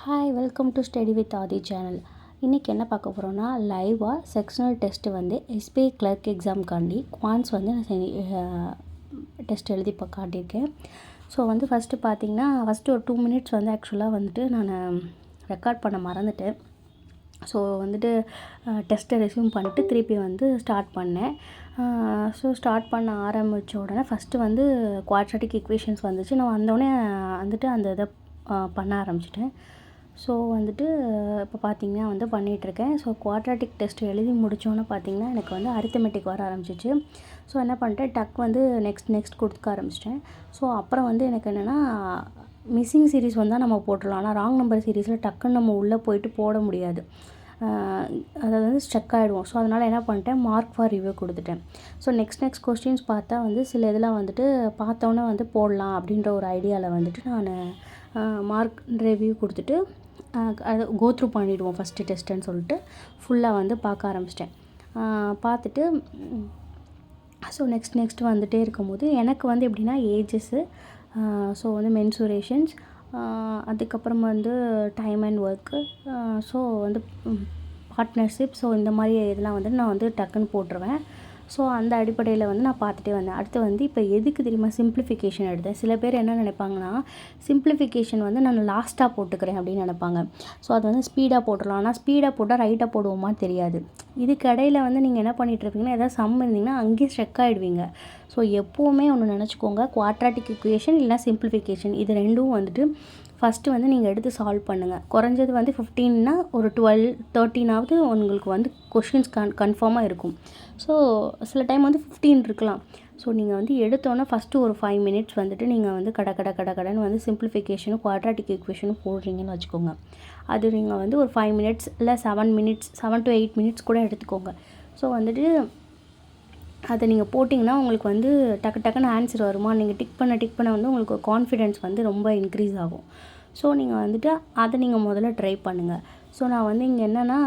Hi welcome to study with Aadhi channel. இன்றைக்கி என்ன பார்க்க போகிறோன்னா, லைவாக செக்ஷனல் டெஸ்ட்டு வந்து எஸ்பிஐ கிளர்க் எக்ஸாம்காண்டி குவான்ஸ் வந்து நான் டெஸ்ட் எழுதி இப்போ காட்டியிருக்கேன். ஸோ வந்து ஃபஸ்ட்டு பார்த்திங்கன்னா ஒரு 2 மினிட்ஸ் வந்து ஆக்சுவலாக வந்துட்டு நான் ரெக்கார்ட் பண்ண மறந்துட்டேன். ஸோ வந்துட்டு டெஸ்ட்டை ரெஸ்யூம் பண்ணிட்டு திருப்பி வந்து ஸ்டார்ட் பண்ணேன். ஸோ ஸ்டார்ட் பண்ண ஆரம்பித்த உடனே ஃபஸ்ட்டு வந்து குவாட்ராட்டிக் ஈக்குவேஷன்ஸ் வந்துச்சு. நான் வந்தோடனே வந்துட்டு அந்த இதை பண்ண ஆரம்பிச்சிட்டேன். ஸோ வந்துட்டு இப்போ பார்த்திங்கன்னா வந்து பண்ணிகிட்ருக்கேன். ஸோ குவாட்ராட்டிக் டெஸ்ட் எழுதி முடித்தோன்னே பார்த்திங்கன்னா எனக்கு வந்து அரித்தமெட்டிக் வர ஆரம்பிச்சிச்சு. ஸோ என்ன பண்ணிட்டேன், டக் வந்து நெக்ஸ்ட் கொடுக்க ஆரம்பிச்சிட்டேன். ஸோ அப்புறம் வந்து எனக்கு என்னென்னா, மிஸ்ஸிங் சீரீஸ் வந்தால் நம்ம போட்டுடலாம். ஆனால் ராங் நம்பர் சீரீஸில் டக்குன்னு நம்ம உள்ளே போயிட்டு போட முடியாது, அதாவது வந்து ஸ்ட்ரக் ஆகிடுவோம். ஸோ அதனால் என்ன பண்ணிட்டேன், மார்க் ஃபார் ரிவ்யூ கொடுத்துட்டேன். ஸோ நெக்ஸ்ட் கொஸ்டின்ஸ் பார்த்தா வந்து சில இதெல்லாம் வந்துட்டு பார்த்தோன்னே வந்து போடலாம் அப்படின்ற ஒரு ஐடியாவில் வந்துட்டு நான் மார்க் ரிவ்யூ கொடுத்துட்டு அது கோத்ரூ பண்ணிவிடுவோம் ஃபஸ்ட்டு டெஸ்ட்டுன்னு சொல்லிட்டு ஃபுல்லாக வந்து பார்க்க ஆரம்பிச்சிட்டேன். பார்த்துட்டு ஸோ நெக்ஸ்ட் வந்துகிட்டே இருக்கும்போது எனக்கு வந்து எப்படின்னா ஏஜஸ்ஸு, ஸோ வந்து மென்சுரேஷன்ஸ், அதுக்கப்புறம் வந்து டைம் அண்ட் ஒர்க்கு, ஸோ வந்து பார்ட்னர்ஷிப், ஸோ இந்த மாதிரி இதெல்லாம் வந்து நான் வந்து டக்குன்னு போட்டுருவேன். ஸோ அந்த அடிப்படையில் வந்து நான் பார்த்துட்டே வந்தேன். அடுத்து வந்து இப்போ எதுக்கு தெரியுமா சிம்பிளிஃபிகேஷன் எடுத்தேன். சில பேர் என்ன நினைப்பாங்கன்னா, சிம்பிளிஃபிகேஷன் வந்து நான் லாஸ்ட்டாக போட்டுக்கிறேன் அப்படின்னு நினைப்பாங்க. ஸோ அது வந்து ஸ்பீடாக போட்டுடலாம். ஆனால் ஸ்பீடாக போட்டால் ரைட்டாக போடுவோமான்னு தெரியாது. இதுக்கு இடையில் வந்து நீங்கள் என்ன பண்ணிகிட்ருப்பீங்கன்னா, எதாவது சம் இருந்தீங்கன்னா அங்கேயே ஸ்ட்ரக் ஆகிடுவீங்க. ஸோ எப்போவுமே ஒன்று நினச்சிக்கோங்க, குவாட்ராட்டிக் ஈக்குவேஷன் இல்லைனா சிம்பிளிஃபிகேஷன் இது ரெண்டும் வந்துட்டு ஃபஸ்ட்டு வந்து நீங்கள் எடுத்து சால்வ் பண்ணுங்கள். குறைஞ்சது வந்து 15னா ஒரு 12 13ஆவது உங்களுக்கு வந்து கொஷின்ஸ் கன்ஃபார்மாக இருக்கும். ஸோ சில டைம் வந்து 15 இருக்கலாம். ஸோ நீங்கள் வந்து எடுத்தோன்னே ஃபஸ்ட்டு ஒரு 5 மினிட்ஸ் வந்துட்டு நீங்கள் வந்து கடன்னு வந்து சிம்பிளிஃபிகேஷனும் குவாட்ராட்டிக் ஈக்குவேஷனும் போடுறீங்கன்னு வச்சுக்கோங்க. அது நீங்கள் வந்து ஒரு 5 மினிட்ஸ் இல்லை 7 to 8 மினிட்ஸ் கூட எடுத்துக்கோங்க. ஸோ வந்துட்டு அதை நீங்கள் போட்டிங்கன்னா உங்களுக்கு வந்து டக்குன்னு ஆன்சர் வருமா, நீங்கள் டிக் பண்ண வந்து உங்களுக்கு கான்ஃபிடென்ஸ் வந்து ரொம்ப இன்க்ரீஸ் ஆகும். ஸோ நீங்கள் வந்துட்டு அதை நீங்கள் முதல்ல ட்ரை பண்ணுங்கள். ஸோ நான் வந்து இங்கே என்னென்னா,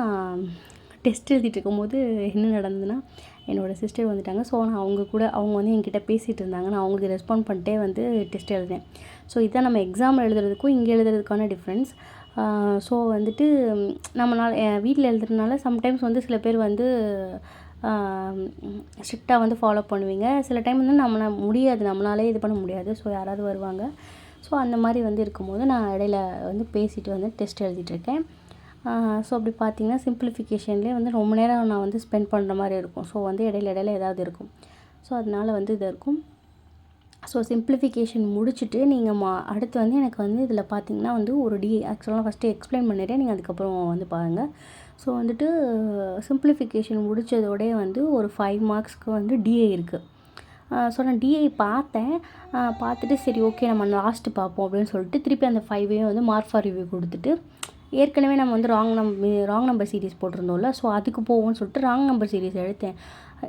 டெஸ்ட் எழுதிட்டு இருக்கும்போது என்ன நடந்ததுன்னா, என்னோடய சிஸ்டர் வந்துட்டாங்க. ஸோ நான் அவங்க வந்து என்கிட்ட பேசிகிட்டு இருந்தாங்க. நான் அவங்களுக்கு ரெஸ்பாண்ட் பண்ணிட்டே வந்து டெஸ்ட் எழுதினேன். ஸோ இதான் நம்ம எக்ஸாம் எழுதுறதுக்கும் இங்கே எழுதுறதுக்கான டிஃப்ரென்ஸ். ஸோ வந்துட்டு நம்மளால் வீட்டில் எழுதுறதுனால சம்டைம்ஸ் வந்து சில பேர் வந்து ஸ்ட்ரிக்டாக வந்து ஃபாலோ பண்ணுவீங்க. சில டைம் வந்து நம்மளாலே இது பண்ண முடியாது. ஸோ யாராவது வருவாங்க. ஸோ அந்த மாதிரி வந்து இருக்கும்போது நான் இடையில வந்து பேசிட்டு வந்து டெஸ்ட் எழுதிட்டுருக்கேன். ஸோ அப்படி பார்த்தீங்கன்னா சிம்பிளிஃபிகேஷன்லேயே வந்து ரொம்ப நேரம் நான் வந்து ஸ்பெண்ட் பண்ணுற மாதிரி இருக்கும். ஸோ வந்து இடையில ஏதாவது இருக்கும். ஸோ அதனால் வந்து இது இருக்கும். ஸோ சிம்பிளிஃபிகேஷன் முடிச்சுட்டு நீங்கள் அடுத்து வந்து எனக்கு வந்து இதில் பார்த்தீங்கன்னா வந்து ஒரு ஆக்சுவலாக ஃபஸ்ட்டு எக்ஸ்பிளைன் பண்ணிடுறேன், நீங்கள் அதுக்கப்புறம் வந்து பாருங்கள். ஸோ வந்துட்டு சிம்பிளிஃபிகேஷன் முடித்ததோடய வந்து ஒரு 5 மார்க்ஸ்க்கு வந்து டிஏ இருக்குது. ஸோ நான் டிஏ பார்த்தேன். பார்த்துட்டு சரி ஓகே நம்ம லாஸ்ட்டு பார்ப்போம் அப்படின்னு சொல்லிட்டு திருப்பி அந்த 5ஐயும் வந்து மார்க் ஃபார் ரிவ்யூ கொடுத்துட்டு, ஏற்கனவே நம்ம வந்து ராங் நம்பர் சீரீஸ் போட்டிருந்தோம்ல, ஸோ அதுக்கு போவோம்னு சொல்லிட்டு ராங் நம்பர் சீரீஸ் எடுத்தேன்.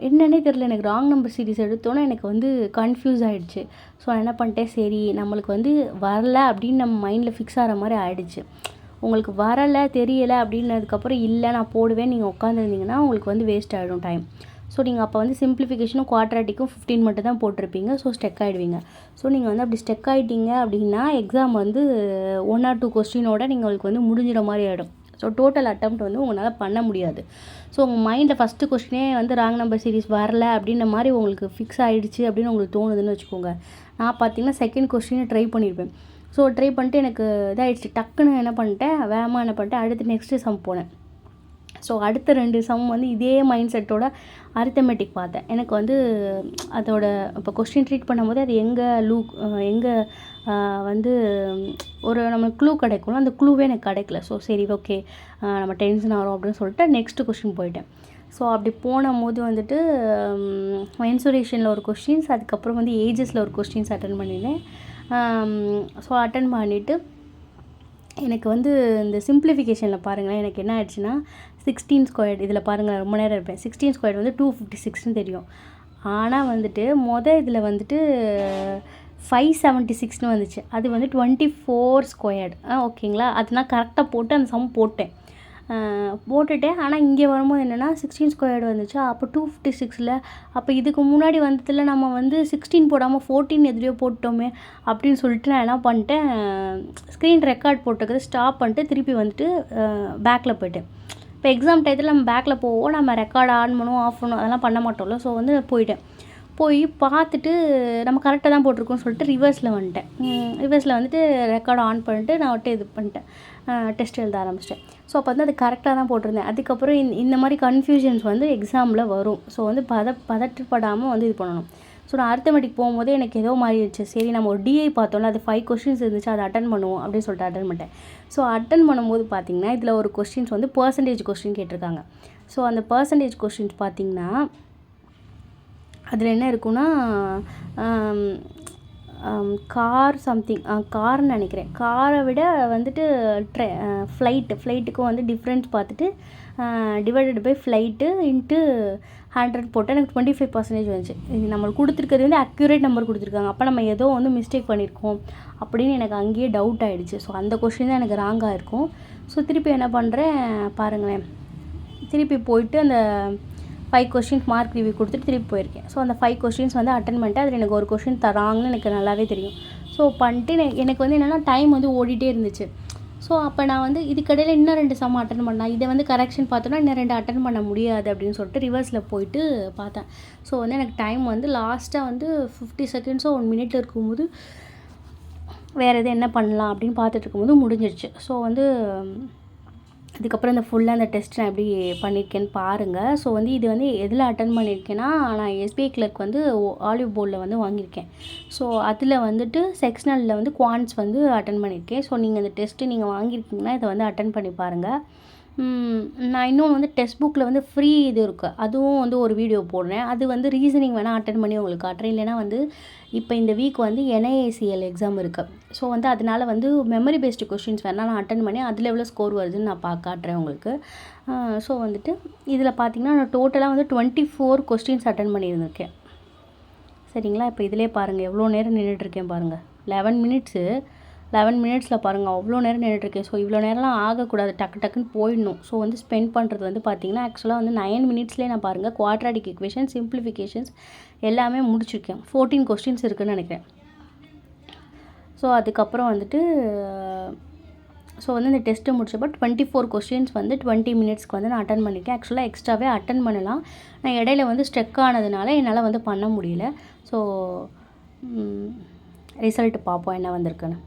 என்னன்னே தெரில, எனக்கு ராங் நம்பர் சீரீஸ் எடுத்தோன்னே எனக்கு வந்து கன்ஃபியூஸ் ஆகிடுச்சு. ஸோ நான் என்ன பண்ணிட்டேன், சரி நம்மளுக்கு வந்து வரல அப்படின்னு நம்ம மைண்டில் ஃபிக்ஸ் ஆகிற மாதிரி ஆகிடுச்சு. உங்களுக்கு வரலை தெரியலை அப்படின்னதுக்கப்புறம் இல்லை நான் போடுவேன் நீங்கள் உட்காந்துருந்தீங்கன்னா உங்களுக்கு வந்து வேஸ்ட் ஆகிடும் டைம். ஸோ நீங்கள் அப்போ வந்து சிம்பிளிஃபிகேஷனும் குவாட்ராட்டிக்கும் 15 மட்டும் தான் போட்டிருப்பீங்க. So stuck ஆகிடுவீங்க. ஸோ நீங்கள் வந்து அப்படி ஸ்டெக் ஆகிட்டீங்க அப்படின்னா எக்ஸாம் வந்து 1 or 2 கொஸ்டினோட உங்களுக்கு வந்து முடிஞ்சிட மாதிரி ஆகிடும். ஸோ டோட்டல் அட்டெம்ப்ட் வந்து உங்களால் பண்ண முடியாது. ஸோ உங்கள் மைண்டில் ஃபஸ்ட்டு கொஸ்டினே வந்து ராங் நம்பர் சீரீஸ் வரல அப்படின்ற மாதிரி உங்களுக்கு ஃபிக்ஸ் ஆகிடுச்சு அப்படின்னு உங்களுக்கு தோணுதுன்னு வச்சுக்கோங்க. நான் பார்த்தீங்கன்னா செகண்ட் கொஸ்டினை ட்ரை பண்ணியிருப்பேன். ஸோ ட்ரை பண்ணிட்டு எனக்கு இதாகிடுச்சு. டக்குன்னு என்ன பண்ணிட்டேன், அடுத்து நெக்ஸ்ட்டு சம் போனேன். ஸோ அடுத்த 2 சம் வந்து இதே மைண்ட் செட்டோட அரித்தமெட்டிக் பார்த்தேன். எனக்கு வந்து அதோட இப்போ கொஸ்டின் ட்ரீட் பண்ணும்போது அது எங்கே வந்து ஒரு நம்மளுக்கு க்ளூ கிடைக்கும், அந்த க்ளூவே எனக்கு கிடைக்கல. ஸோ சரி ஓகே நம்ம டென்ஷன் ஆகிறோம் அப்படின்னு சொல்லிட்டு நெக்ஸ்ட்டு கொஸ்டின் போயிட்டேன். ஸோ அப்படி போது வந்துட்டு மென்சுரேஷனில் ஒரு கொஸ்டின்ஸ், அதுக்கப்புறம் வந்து ஏஜஸில் ஒரு கொஸ்டின்ஸ் அட்டன் பண்ணியிருந்தேன். ஸோ அட்டன் பண்ணிவிட்டு எனக்கு வந்து இந்த சிம்பிளிஃபிகேஷனில் பாருங்களேன், எனக்கு என்ன ஆயிடுச்சுன்னா 16² இதில் பாருங்கள் ரொம்ப நேரம் இருப்பேன். 16² வந்து 256ன்னு தெரியும். ஆனால் வந்துட்டு இதில் வந்துட்டு 576ன்னு வந்துச்சு. அது வந்து 24². ஓகேங்களா, அது நான் கரெக்டாக போட்டு அந்த சம் போட்டேன். போட்டுட்டேன். ஆனால் இங்கே வரும்போது என்னென்னா 16² வந்துச்சு. அப்போ 256ல் அப்போ இதுக்கு முன்னாடி வந்ததில் நம்ம வந்து 16 போடாமல் 14 எதுலையோ போட்டோமே அப்படின்னு சொல்லிட்டு நான் என்ன பண்ணிட்டேன், ஸ்க்ரீன் ரெக்கார்ட் போட்டுக்கிறது ஸ்டாப் பண்ணிட்டு திருப்பி வந்துட்டு பேக்கில் போய்ட்டேன். இப்போ எக்ஸாம் டயத்தில் நம்ம பேக்கில் போவோம், நம்ம ரெக்கார்ட் ஆன் பண்ணுவோம் ஆஃப் பண்ணுவோம் அதெல்லாம் பண்ண மாட்டோம்ல. ஸோ வந்து போயிட்டேன். போய் பார்த்துட்டு நம்ம கரெக்டாக தான் போட்டிருக்கோம்னு சொல்லிட்டு ரிவர்ஸில் வந்துட்டேன். ரிவர்ஸில் வந்துட்டு ரெக்கார்டு ஆன் பண்ணிட்டு நான் வந்துட்டு இது பண்ணிட்டேன், டெஸ்ட் எழுத ஆரம்பிச்சிட்டேன். ஸோ அப்போ வந்து அது கரெக்டாக தான் போட்டிருந்தேன். அதுக்கப்புறம் இந்த மாதிரி கன்ஃபியூஷன்ஸ் வந்து எக்ஸாமில் வரும். ஸோ வந்து பதட்டப்படாமல் வந்து இது பண்ணணும். ஸோ நான் அரித்தமெட்டிக் போகும்போதே எனக்கு ஏதோ மாதிரி இருந்துச்சு. சரி நம்ம ஒரு டிஐ பார்த்தோம்ல, அது 5 கொஸ்டின்ஸ் இருந்துச்சு, அதை அட்டன் பண்ணுவோம் அப்படின்னு சொல்லிட்டு அட்டன் பண்ணிட்டேன். ஸோ அட்டன் பண்ணும்போது பார்த்திங்கன்னா இதில் ஒரு கொஸ்டின்ஸ் வந்து பர்சன்டேஜ் கொஸ்டின் கேட்டிருக்காங்க. ஸோ அந்த பர்சன்டேஜ் கொஸ்டின்ஸ் பார்த்திங்கன்னா அதில் என்ன இருக்குன்னா கார் சம்திங் கார்னு நினைக்கிறேன். காரை விட வந்துட்டு ஃப்ளைட்டுக்கும் வந்து டிஃப்ரென்ஸ் பார்த்துட்டு டிவைடட் பை ஃப்ளைட்டு இன்ட்டு 100 போட்டு எனக்கு 25% வந்துச்சு. இது நம்மளுக்கு கொடுத்துருக்கிறது வந்து அக்யூரேட் நம்பர் கொடுத்துருக்காங்க. அப்போ நம்ம ஏதோ வந்து மிஸ்டேக் பண்ணியிருக்கோம் அப்படின்னு எனக்கு அங்கேயே டவுட் ஆகிடுச்சு. ஸோ அந்த கொஸ்டின் தான் எனக்கு ராங்காக இருக்கும். ஸோ திருப்பி என்ன பண்ணுறேன் பாருங்களேன், திருப்பி போயிட்டு அந்த 5 கொஸ்டின்ஸ் மார்க் ரிவ்யூ கொடுத்துட்டு திருப்பி போயிருக்கேன். ஸோ அந்த 5 கொஸ்டின்ஸ் வந்து அட்டன் பண்ணிட்டு அதில் எனக்கு ஒரு கொஸ்டின் தராங்கன்னு எனக்கு நல்லாவே தெரியும். ஸோ பண்ணிட்டு எனக்கு வந்து என்னென்னா டைம் வந்து ஓடிட்டே இருந்துச்சு. ஸோ அப்போ நான் வந்து இதுக்கடையில் இன்னும் 2 சம் அட்டன் பண்ணேன். இதை வந்து கரெக்ஷன் பார்த்தோன்னா இன்னும் 2 அட்டன் பண்ண முடியாது அப்படின்னு சொல்லிட்டு ரிவர்ஸில் போயிட்டு பார்த்தேன். ஸோ வந்து எனக்கு டைம் வந்து லாஸ்ட்டாக வந்து 50 செகண்ட்ஸோ 1 மினிட் இருக்கும்போது வேறு எது என்ன பண்ணலாம் அப்படின்னு பார்த்துட்டு இருக்கும்போது முடிஞ்சிடுச்சு. ஸோ வந்து அதுக்கப்புறம் இந்த ஃபுல்லாக அந்த டெஸ்ட் நான் எப்படி பண்ணியிருக்கேன்னு பாருங்கள். ஸோ வந்து இது வந்து எதில் அட்டன் பண்ணியிருக்கேன்னா, நான் எஸ்பிஐ கிளர்க் வந்து ஆலிவ் போர்டில் வந்து வாங்கியிருக்கேன். ஸோ அதில் வந்துட்டு செக்ஷனலில் வந்து குவான்ஸ் வந்து அட்டன் பண்ணியிருக்கேன். ஸோ நீங்கள் இந்த டெஸ்ட்டு நீங்கள் வாங்கியிருக்கீங்கன்னா இதை வந்து அட்டன் பண்ணி பாருங்கள். நான் இன்னொன்று வந்து டெக்ஸ்ட் புக்கில் வந்து ஃப்ரீ இது இருக்குது, அதுவும் வந்து ஒரு வீடியோ போடுறேன். அது வந்து ரீசனிங் வேணால் அட்டன் பண்ணி உங்களுக்கு காட்டுறேன். இல்லைனா வந்து இப்போ இந்த வீக் வந்து NIACL எக்ஸாம் இருக்குது. ஸோ வந்து அதனால் வந்து மெமரி பேஸ்டு கொஷின்ஸ் வேணால் நான் அட்டன் பண்ணி அதில் எவ்வளோ ஸ்கோர் வருதுன்னு நான் காட்டுறேன் உங்களுக்கு. ஸோ வந்துட்டு இதில் பார்த்திங்கன்னா நான் டோட்டலாக வந்து 24 கொஸ்டின்ஸ் அட்டன் பண்ணியிருந்திருக்கேன். சரிங்களா? இப்போ இதிலே பாருங்கள் எவ்வளோ நேரம் நின்றுட்டுருக்கேன் பாருங்கள். 11 மினிட்ஸில் பாருங்கள் அவ்வளோ நேரம் நின்றுட்டுருக்கேன். ஸோ இவ்வளோ நேரம்லாம் ஆகக்கூடாது, டக்குன்னு போயிடணும். ஸோ வந்து ஸ்பெண்ட் பண்ணுறது வந்து பார்த்திங்கன்னா ஆக்சுவலாக வந்து 9 மினிட்ஸ்லேயே நான் பாருங்கள் குவாட்ராடிக் ஈக்குவேஷன், சிம்பிளிஃபிகேஷன்ஸ் எல்லாமே முடிச்சிருக்கேன். 14 கொஸ்டின்ஸ் இருக்குதுன்னு நினைக்கிறேன். ஸோ அதுக்கப்புறம் வந்துட்டு ஸோ வந்து இந்த டெஸ்ட்டு முடிச்சப்போ 24 கொஸ்டின்ஸ் வந்து 20 மினிட்ஸ்க்கு வந்து நான் அட்டன் பண்ணியிருக்கேன். ஆக்சுவலாக எக்ஸ்ட்ராவே அட்டன் பண்ணலாம், நான் இடையில வந்து ஸ்ட்ரக் ஆனதுனால என்னால் வந்து பண்ண முடியல. ஸோ ரிசல்ட் பார்ப்போம் என்ன வந்திருக்குன்னு.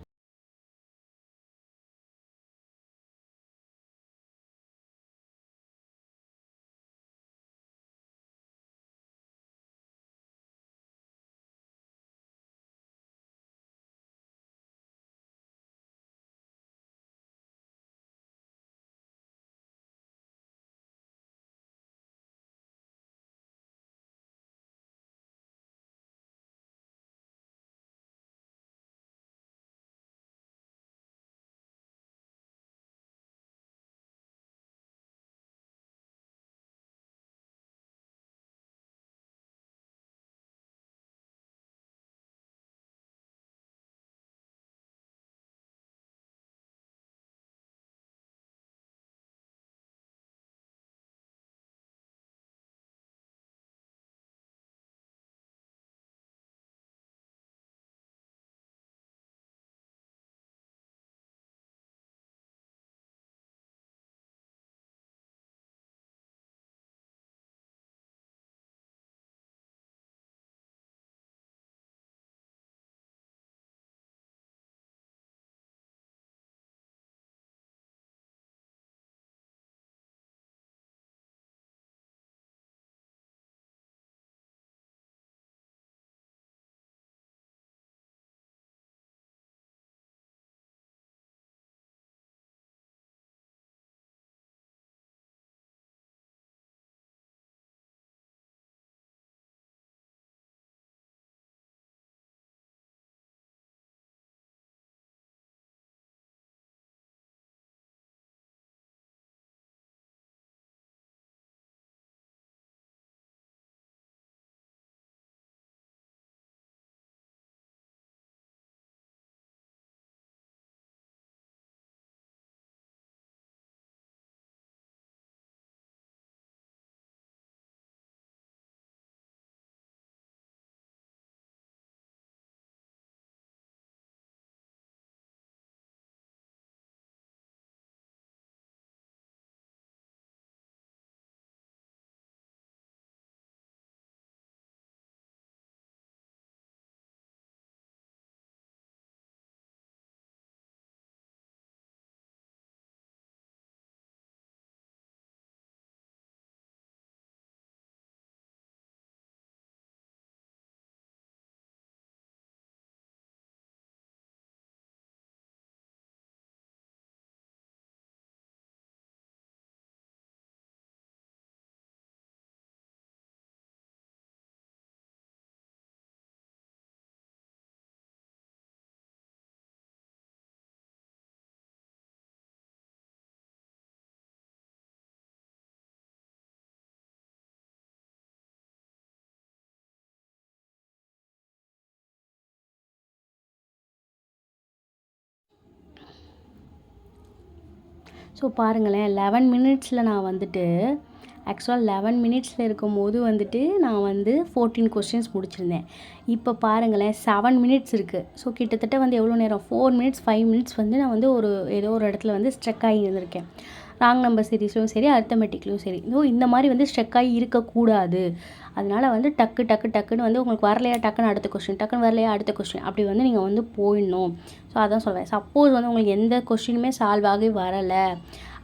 ஸோ பாருங்களேன் 11 மினிட்ஸில் நான் வந்துட்டு ஆக்சுவலாக 11 மினிட்ஸில் இருக்கும்போது வந்துட்டு நான் வந்து 14 கொஸ்டின்ஸ் முடிச்சிருந்தேன். இப்போ பாருங்களேன் 7 மினிட்ஸ் இருக்குது. ஸோ கிட்டத்தட்ட வந்து எவ்வளோ நேரம் 4 மினிட்ஸ் 5 மினிட்ஸ் வந்து நான் வந்து ஏதோ ஒரு இடத்துல வந்து ஸ்ட்ரக் ஆகி இருந்திருக்கேன். ராங் நம்பர் சீரீஸ்லையும் சரி அரித்தமெட்டிக்லையும் சரி. ஸோ இந்த மாதிரி வந்து ஸ்ட்ரக் ஆகி இருக்கக்கூடாது. அதனால் வந்து டக்குன்னு வந்து உங்களுக்கு வரலையா டக்குன்னு அடுத்த கொஸ்டின், டக்குன்னு வரலையா அடுத்த கொஸ்டின், அப்படி வந்து நீங்கள் வந்து போயிடணும். ஸோ அதான் சொல்வேன். சப்போஸ் வந்து உங்களுக்கு எந்த கொஸ்டினுமே சால்வ் ஆகி வரலை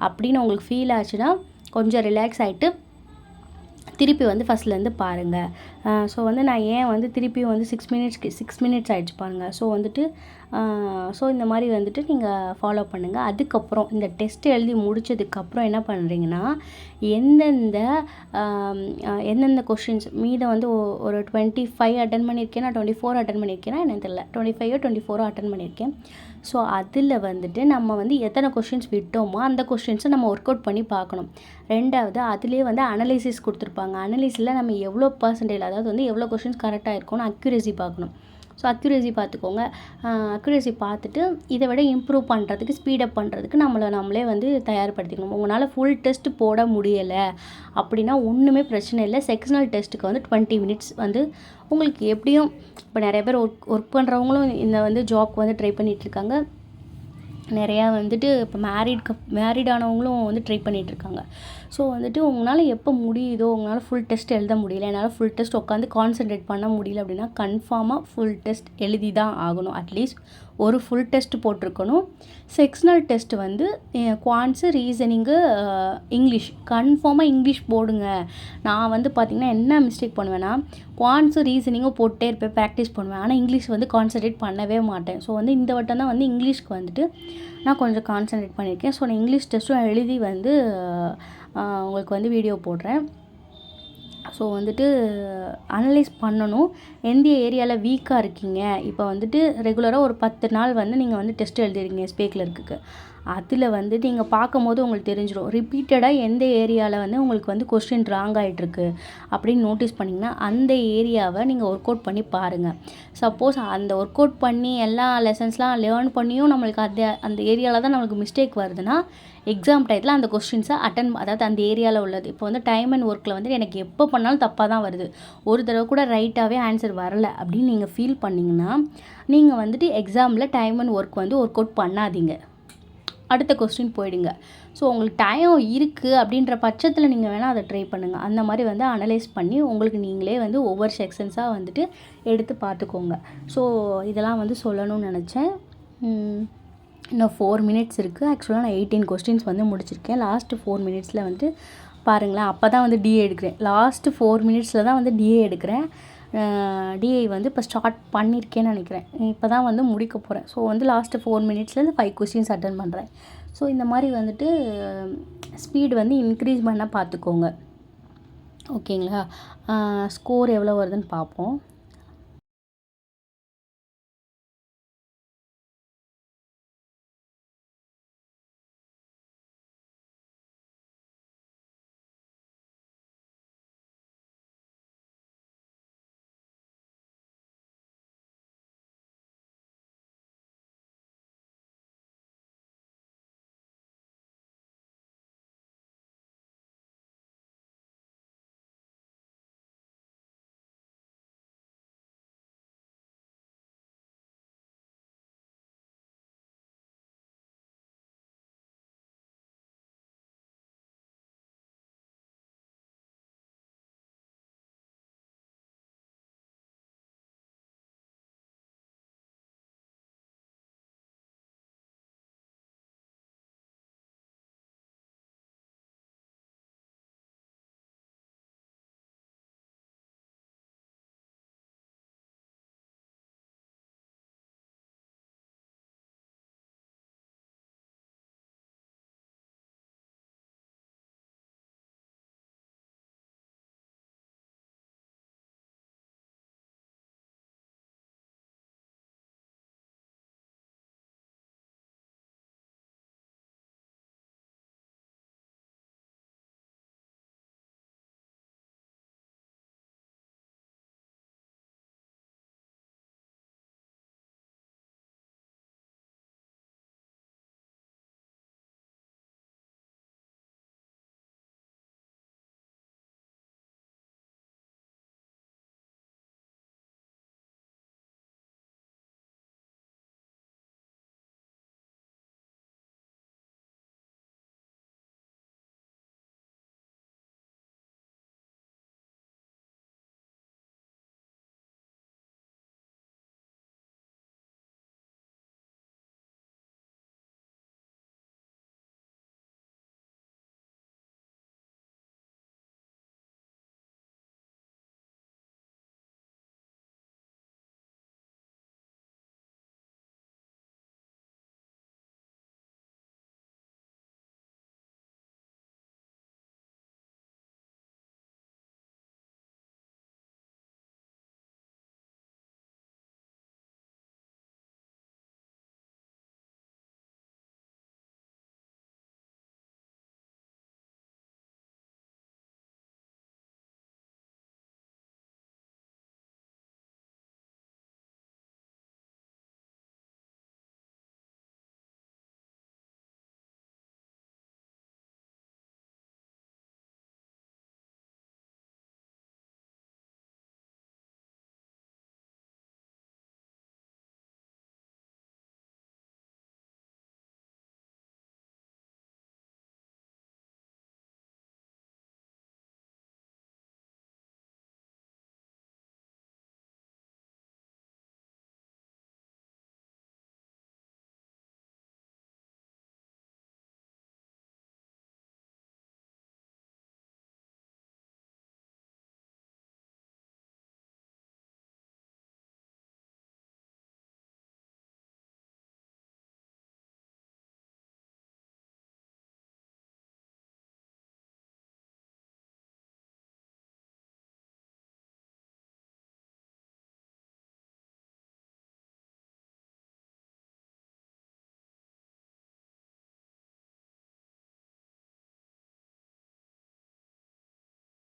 அப்படின்னு உங்களுக்கு ஃபீல் ஆச்சுன்னா கொஞ்சம் ரிலாக்ஸ் ஆகிட்டு திருப்பி வந்து ஃபஸ்ட்லேருந்து பாருங்கள். ஸோ வந்து நான் ஏன் வந்து திருப்பியும் வந்து 6 மினிட்ஸ் ஆகிடுச்சு பாருங்கள். ஸோ வந்துட்டு இந்த மாதிரி வந்துட்டு நீங்கள் ஃபாலோ பண்ணுங்கள். அதுக்கப்புறம் இந்த டெஸ்ட் எழுதி முடித்ததுக்கப்புறம் என்ன பண்ணுறீங்கன்னா எந்தெந்த கொஷின்ஸ் மீதம் வந்து ஒரு 25 அட்டன் பண்ணியிருக்கேன், நான் 24 அட்டன் பண்ணியிருக்கேன்னா என்னன்னு தெரியல, 25 அட்டன் பண்ணியிருக்கேன். ஸோ அதில் வந்துட்டு நம்ம வந்து எத்தனை கொஷின்ஸ் விட்டோமோ அந்த கொஷின்ஸை நம்ம ஒர்க் அவுட் பண்ணி பார்க்கணும். ரெண்டாவது அதிலே வந்து அனலைசிஸ் கொடுத்துருப்பாங்க. அனலைஸில் நம்ம எவ்வளோ பர்சன்டேஜ், அதாவது வந்து எவ்வளோ கொஷின்ஸ் கரெக்டாக இருக்கும்னு அக்யூரேசி பார்க்கணும். ஸோ அக்யூரேசி பார்த்துக்கோங்க. அக்யூரேசி பார்த்துட்டு இதை விட இம்ப்ரூவ் பண்ணுறதுக்கு ஸ்பீடப் பண்ணுறதுக்கு நம்மளே வந்து தயார்படுத்திக்கணும். உங்களால் ஃபுல் டெஸ்ட் போட முடியலை அப்படின்னா ஒன்றுமே பிரச்சனை இல்லை. செக்ஷனல் டெஸ்ட்டுக்கு வந்து 20 மினிட்ஸ் வந்து உங்களுக்கு எப்படியும் இப்போ நிறைய பேர் ஒர்க் பண்ணுறவங்களும் இந்த வந்து ஜாப்க்கு வந்து ட்ரை பண்ணிகிட்ருக்காங்க. நிறையா வந்துட்டு இப்போ மேரிடானவங்களும் வந்து ட்ரை பண்ணிகிட்ருக்காங்க. ஸோ வந்துட்டு உங்களால் எப்போ முடியுதோ, உங்களால் ஃபுல் டெஸ்ட் எழுத முடியல, என்னால் ஃபுல் டெஸ்ட் உட்காந்து கான்சன்ட்ரேட் பண்ண முடியல அப்படின்னா கன்ஃபார்மாக ஃபுல் டெஸ்ட் எழுதி தான் ஆகணும். அட்லீஸ்ட் ஒரு ஃபுல் டெஸ்ட் போட்டிருக்கணும். செக்ஷனல் டெஸ்ட் வந்து குவான்ஸு, ரீசனிங்கு, இங்கிலீஷ் கன்ஃபார்மாக இங்கிலீஷ் போடுங்க. நான் வந்து பார்த்திங்கன்னா என்ன மிஸ்டேக் பண்ணுவேன்னா குவான்ஸு ரீசனிங்கும் போட்டே இருப்பேன், ப்ராக்டிஸ் பண்ணுவேன். ஆனால் இங்கிலீஷ் வந்து கான்சன்ட்ரேட் பண்ணவே மாட்டேன். ஸோ வந்து இந்த வட்டம் தான் வந்து இங்கிலீஷ்க்கு வந்துட்டு நான் கொஞ்சம் கான்சன்ட்ரேட் பண்ணியிருக்கேன். ஸோ நான் இங்கிலீஷ் டெஸ்ட்டும் எழுதி வந்து உங்களுக்கு வந்து வீடியோ போடுறேன். ஸோ வந்துட்டு அனலைஸ் பண்ணணும். எந்த ஏரியாவில் வீக்காக இருக்கீங்க. இப்போ வந்துட்டு ரெகுலராக ஒரு 10 நாள் வந்து நீங்கள் வந்து டெஸ்ட் எழுதிருக்கீங்க எஸ்பிஐ கிளர்க்குக்கு. அதில் வந்து நீங்கள் பார்க்கும்போது உங்களுக்கு தெரிஞ்சிடும் ரிப்பீட்டடாக எந்த ஏரியாவில் வந்து உங்களுக்கு வந்து கொஸ்டின் ராங் ஆகிட்டுருக்கு அப்படின்னு நோட்டீஸ் பண்ணிங்கன்னா அந்த ஏரியாவை நீங்கள் ஒர்க் அவுட் பண்ணி பாருங்கள். சப்போஸ் அந்த ஒர்க் அவுட் பண்ணி எல்லா லெசன்ஸ்லாம் லேர்ன் பண்ணியும் நம்மளுக்கு அந்த ஏரியாவில் தான் நம்மளுக்கு மிஸ்டேக் வருதுன்னா எக்ஸாம் டயத்தில் அந்த கொஸ்டின்ஸை அதாவது அந்த ஏரியாவில் உள்ளது. இப்போ வந்து டைம் அண்ட் ஒர்க்கில் வந்து எனக்கு எப்போ பண்ணாலும் தப்பாக தான் வருது, ஒரு தடவை கூட ரைட்டாகவே ஆன்சர் வரல அப்படின்னு நீங்கள் ஃபீல் பண்ணிங்கன்னா நீங்கள் வந்துட்டு எக்ஸாமில் டைம் அண்ட் ஒர்க் வந்து ஒர்க் அவுட் பண்ணாதீங்க, அடுத்த கொஸ்டின் போயிடுங்க. ஸோ உங்களுக்கு டைம் இருக்குது அப்படின்ற பட்சத்தில் நீங்கள் வேணால் அதை ட்ரை பண்ணுங்கள். அந்த மாதிரி வந்து அனலைஸ் பண்ணி உங்களுக்கு நீங்களே வந்து ஒவ்வொரு செக்ஷன்ஸாக வந்துட்டு எடுத்து பார்த்துக்கோங்க. ஸோ இதெல்லாம் வந்து சொல்லணும்னு நினச்சேன். இன்னும் 4 மினிட்ஸ் இருக்குது. ஆக்சுவலாக நான் 18 கொஸ்டின்ஸ் வந்து முடிச்சிருக்கேன். லாஸ்ட்டு 4 மினிட்ஸில் வந்து பாருங்களேன், அப்போ தான் வந்து டிஏ எடுக்கிறேன். லாஸ்ட்டு 4 மினிட்ஸில் தான் வந்து டிஏ எடுக்கிறேன். டிஐ வந்து இப்போ ஸ்டார்ட் பண்ணியிருக்கேன்னு நினைக்கிறேன். இப்போ தான் வந்து முடிக்க போகிறேன். ஸோ வந்து லாஸ்ட்டு 4 மினிட்ஸில் 5 கொஸ்டின்ஸ் அட்டன் பண்ணுறேன். ஸோ இந்த மாதிரி வந்துட்டு ஸ்பீடு வந்து இன்க்ரீஸ் பண்ண பார்த்துக்கோங்க. ஓகேங்களா? ஸ்கோர் எவ்வளோ வருதுன்னு பார்ப்போம்.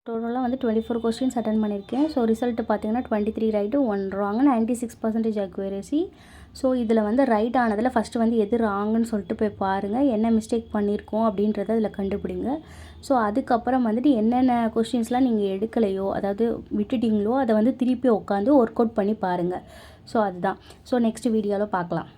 டோட்டலாக வந்து 24 கொஸ்டின்ஸ் அட்டன் பண்ணியிருக்கேன். ஸோ ரிசல்ட் பார்த்தீங்கன்னா 23 ரைட்டு 1 ராங், 96% அக்யூரசி. ஸோ இதில் வந்து ரைட் ஆனதில் ஃபஸ்ட்டு வந்து எது ராங்குன்னு சொல்லிட்டு போய் பாருங்கள், என்ன மிஸ்டேக் பண்ணியிருக்கோம் அப்படின்றத அதில் கண்டுபிடிங்க. ஸோ அதுக்கப்புறம் வந்துட்டு என்னென்ன கொஸ்டின்ஸ்லாம் நீங்கள் எடுக்கலையோ, அதாவது விட்டுட்டிங்களோ, அதை வந்து திருப்பி உட்காந்து ஒர்க் அவுட் பண்ணி பாருங்கள். ஸோ அதுதான். ஸோ நெக்ஸ்ட் வீடியோவில் பார்க்கலாம்.